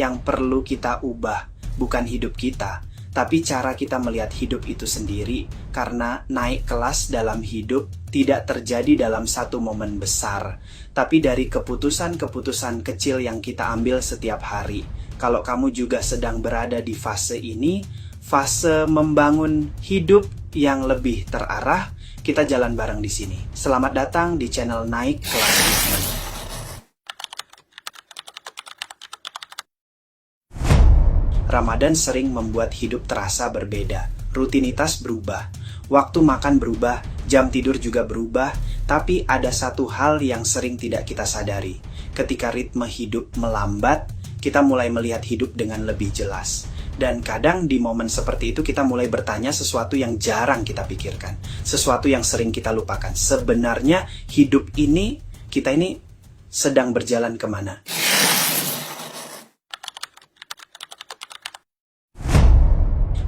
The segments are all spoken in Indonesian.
yang perlu kita ubah bukan hidup kita, tapi cara kita melihat hidup itu sendiri, karena naik kelas dalam hidup tidak terjadi dalam satu momen besar, tapi dari keputusan-keputusan kecil yang kita ambil setiap hari. Kalau kamu juga sedang berada di fase ini, fase membangun hidup yang lebih terarah, kita jalan bareng di sini. Selamat datang di channel Naik Kelas Movement. Ramadan sering membuat hidup terasa berbeda. Rutinitas berubah, waktu makan berubah, jam tidur juga berubah, tapi ada satu hal yang sering tidak kita sadari. Ketika ritme hidup melambat, kita mulai melihat hidup dengan lebih jelas. Dan kadang di momen seperti itu kita mulai bertanya sesuatu yang jarang kita pikirkan, sesuatu yang sering kita lupakan. Sebenarnya hidup ini, kita ini sedang berjalan kemana?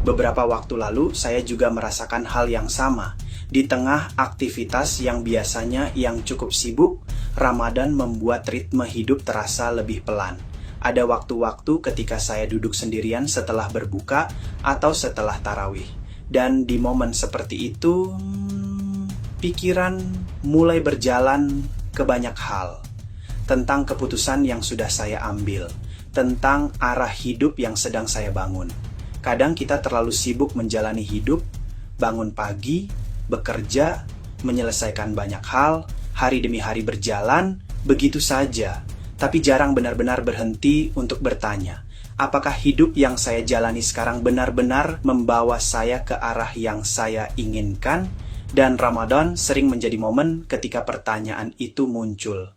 Beberapa waktu lalu, saya juga merasakan hal yang sama. Di tengah aktivitas yang biasanya yang cukup sibuk, Ramadan membuat ritme hidup terasa lebih pelan. Ada waktu-waktu ketika saya duduk sendirian setelah berbuka atau setelah tarawih. Dan di momen seperti itu, pikiran mulai berjalan ke banyak hal. Tentang keputusan yang sudah saya ambil, tentang arah hidup yang sedang saya bangun. Kadang kita terlalu sibuk menjalani hidup, bangun pagi, bekerja, menyelesaikan banyak hal, hari demi hari berjalan, begitu saja. Tapi jarang benar-benar berhenti untuk bertanya, apakah hidup yang saya jalani sekarang benar-benar membawa saya ke arah yang saya inginkan? Dan Ramadan sering menjadi momen ketika pertanyaan itu muncul.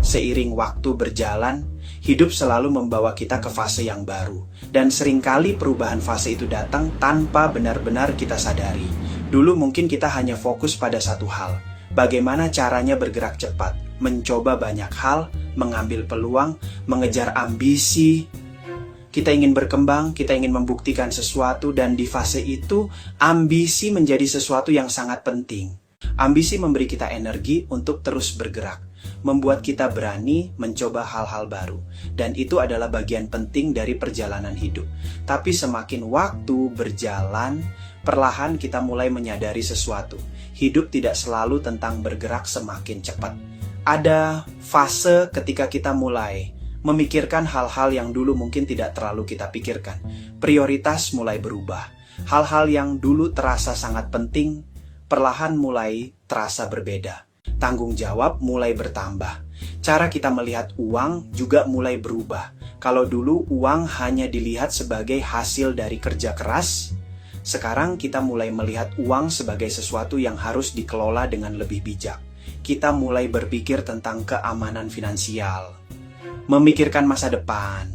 Seiring waktu berjalan, hidup selalu membawa kita ke fase yang baru. Dan seringkali perubahan fase itu datang tanpa benar-benar kita sadari. Dulu mungkin kita hanya fokus pada satu hal. Bagaimana caranya bergerak cepat, mencoba banyak hal, mengambil peluang, mengejar ambisi. Kita ingin berkembang, kita ingin membuktikan sesuatu, dan di fase itu, ambisi menjadi sesuatu yang sangat penting. Ambisi memberi kita energi untuk terus bergerak, membuat kita berani mencoba hal-hal baru. Dan itu adalah bagian penting dari perjalanan hidup. Tapi semakin waktu berjalan, perlahan kita mulai menyadari sesuatu. Hidup tidak selalu tentang bergerak semakin cepat. Ada fase ketika kita mulai memikirkan hal-hal yang dulu mungkin tidak terlalu kita pikirkan. Prioritas mulai berubah. Hal-hal yang dulu terasa sangat penting, perlahan mulai terasa berbeda. Tanggung jawab mulai bertambah. Cara kita melihat uang juga mulai berubah. Kalau dulu uang hanya dilihat sebagai hasil dari kerja keras, sekarang kita mulai melihat uang sebagai sesuatu yang harus dikelola dengan lebih bijak. Kita mulai berpikir tentang keamanan finansial, memikirkan masa depan,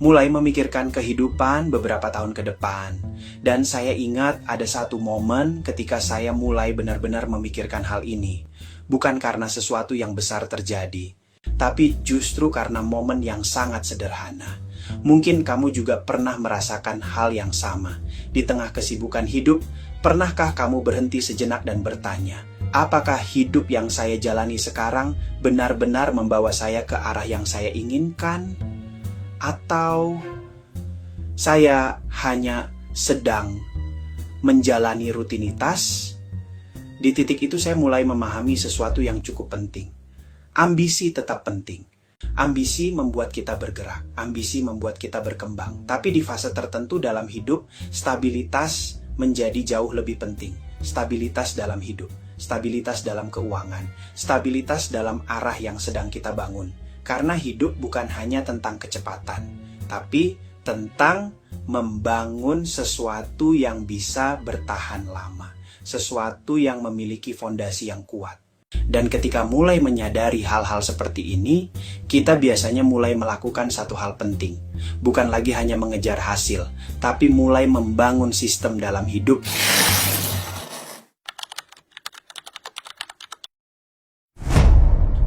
mulai memikirkan kehidupan beberapa tahun ke depan. Dan saya ingat ada satu momen ketika saya mulai benar-benar memikirkan hal ini. Bukan karena sesuatu yang besar terjadi, tapi justru karena momen yang sangat sederhana. Mungkin kamu juga pernah merasakan hal yang sama. Di tengah kesibukan hidup, pernahkah kamu berhenti sejenak dan bertanya, apakah hidup yang saya jalani sekarang benar-benar membawa saya ke arah yang saya inginkan? Atau saya hanya sedang menjalani rutinitas? Di titik itu saya mulai memahami sesuatu yang cukup penting. Ambisi tetap penting. Ambisi membuat kita bergerak. Ambisi membuat kita berkembang. Tapi di fase tertentu dalam hidup, stabilitas menjadi jauh lebih penting. Stabilitas dalam hidup, stabilitas dalam keuangan, stabilitas dalam arah yang sedang kita bangun. Karena hidup bukan hanya tentang kecepatan, tapi tentang membangun sesuatu yang bisa bertahan lama. Sesuatu yang memiliki fondasi yang kuat. Dan ketika mulai menyadari hal-hal seperti ini, kita biasanya mulai melakukan satu hal penting. Bukan lagi hanya mengejar hasil, tapi mulai membangun sistem dalam hidup.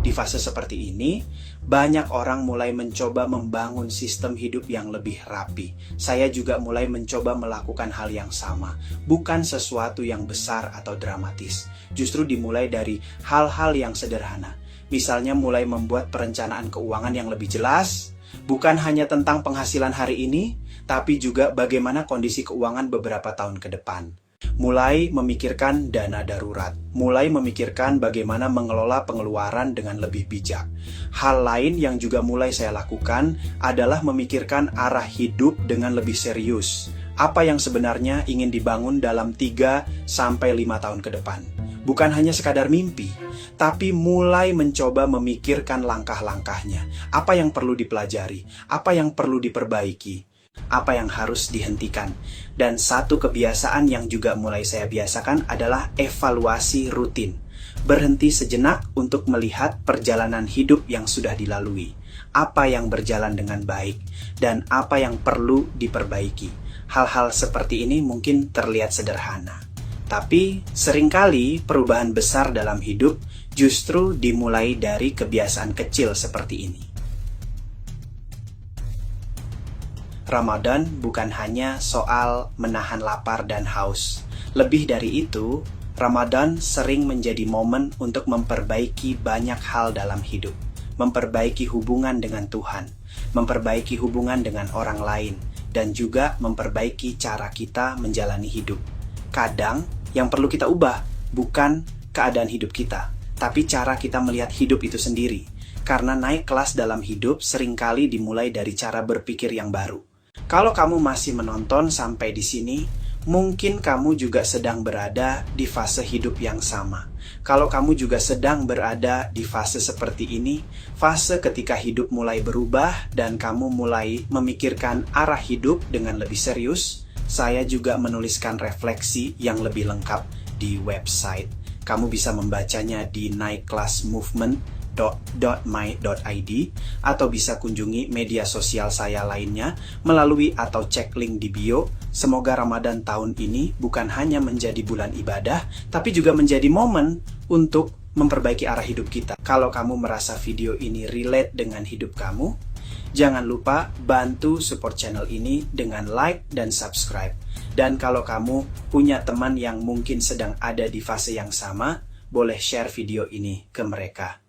Di fase seperti ini, banyak orang mulai mencoba membangun sistem hidup yang lebih rapi. Saya juga mulai mencoba melakukan hal yang sama. Bukan sesuatu yang besar atau dramatis. Justru dimulai dari hal-hal yang sederhana. Misalnya mulai membuat perencanaan keuangan yang lebih jelas, bukan hanya tentang penghasilan hari ini, tapi juga bagaimana kondisi keuangan beberapa tahun ke depan. Mulai memikirkan dana darurat, mulai memikirkan bagaimana mengelola pengeluaran dengan lebih bijak. Hal lain yang juga mulai saya lakukan adalah memikirkan arah hidup dengan lebih serius. Apa yang sebenarnya ingin dibangun dalam 3-5 tahun ke depan. Bukan hanya sekadar mimpi, tapi mulai mencoba memikirkan langkah-langkahnya. Apa yang perlu dipelajari, apa yang perlu diperbaiki, apa yang harus dihentikan. Dan satu kebiasaan yang juga mulai saya biasakan adalah evaluasi rutin. Berhenti sejenak untuk melihat perjalanan hidup yang sudah dilalui. Apa yang berjalan dengan baik dan apa yang perlu diperbaiki. Hal-hal seperti ini mungkin terlihat sederhana. Tapi seringkali perubahan besar dalam hidup justru dimulai dari kebiasaan kecil seperti ini. Ramadan bukan hanya soal menahan lapar dan haus. Lebih dari itu, Ramadan sering menjadi momen untuk memperbaiki banyak hal dalam hidup. Memperbaiki hubungan dengan Tuhan, memperbaiki hubungan dengan orang lain, dan juga memperbaiki cara kita menjalani hidup. Kadang, yang perlu kita ubah bukan keadaan hidup kita, tapi cara kita melihat hidup itu sendiri. Karena naik kelas dalam hidup seringkali dimulai dari cara berpikir yang baru. Kalau kamu masih menonton sampai di sini, mungkin kamu juga sedang berada di fase hidup yang sama. Kalau kamu juga sedang berada di fase seperti ini, fase ketika hidup mulai berubah dan kamu mulai memikirkan arah hidup dengan lebih serius, saya juga menuliskan refleksi yang lebih lengkap di website. Kamu bisa membacanya di naikkelasmovement.my.id atau bisa kunjungi media sosial saya lainnya melalui atau cek link di bio. Semoga Ramadan tahun ini bukan hanya menjadi bulan ibadah, tapi juga menjadi momen untuk memperbaiki arah hidup kita. Kalau kamu merasa video ini relate dengan hidup kamu, jangan lupa bantu support channel ini dengan like dan subscribe. Dan kalau kamu punya teman yang mungkin sedang ada di fase yang sama, boleh share video ini ke mereka.